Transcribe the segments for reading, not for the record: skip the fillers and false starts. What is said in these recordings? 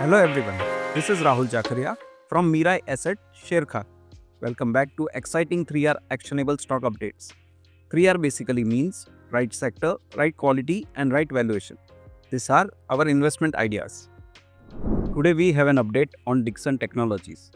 Hello everyone, this is Rahul Jakaria from Mirae Asset Sharekhan. Welcome back to exciting 3R actionable stock updates. 3R basically means right sector, right quality and right valuation. These are our investment ideas. Today we have an update on Dixon Technologies.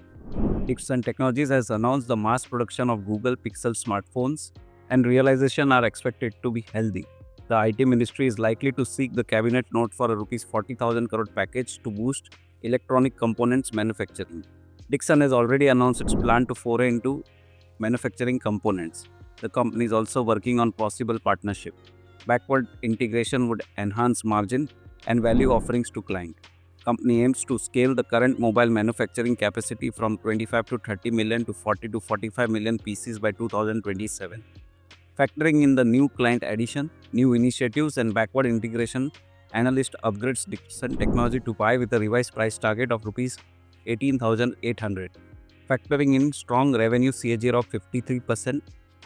Dixon Technologies has announced the mass production of Google Pixel smartphones and realization are expected to be healthy. The IT ministry is likely to seek the cabinet note for a rupees 40,000 crore package to boost electronic components manufacturing. Dixon has already announced its plan to foray into manufacturing components. The company is also working on possible partnership. Backward integration would enhance margin and value offerings to client. Company aims to scale the current mobile manufacturing capacity from 25 to 30 million to 40 to 45 million pieces by 2027. Factoring in the new client addition, new initiatives and backward integration, analyst upgrades Dixon Technology to buy with a revised price target of rupees 18,800. Factoring in strong revenue CAGR of 53%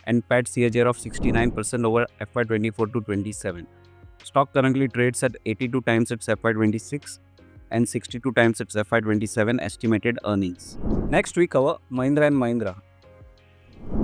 and PAT CAGR of 69% over FY24 to 27. Stock currently trades at 82 times its FY26 and 62 times its FY27 estimated earnings. Next we cover Mahindra & Mahindra.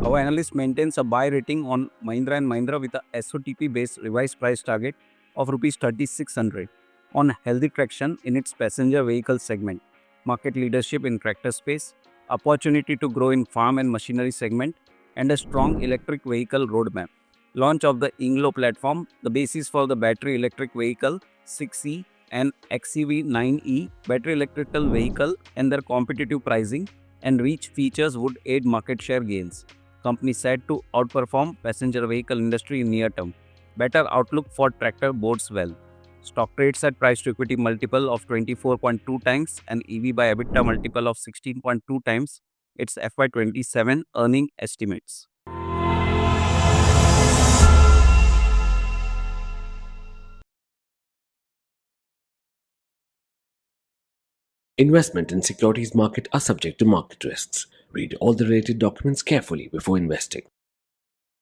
Our analyst maintains a buy rating on Mahindra & Mahindra with a SOTP-based revised price target of Rs 3,600 on healthy traction in its passenger vehicle segment, market leadership in tractor space, opportunity to grow in farm and machinery segment, and a strong electric vehicle roadmap. Launch of the Inglo platform, the basis for the battery electric vehicle 6E and XEV 9E battery electrical vehicle and their competitive pricing and reach features would aid market share gains. Company said to outperform passenger vehicle industry in near term. Better outlook for tractor bodes well. Stock trades at price to equity multiple of 24.2 times and EV by EBITDA multiple of 16.2 times its FY27 earning estimates. Investment in securities market are subject to market risks. Read all the related documents carefully before investing.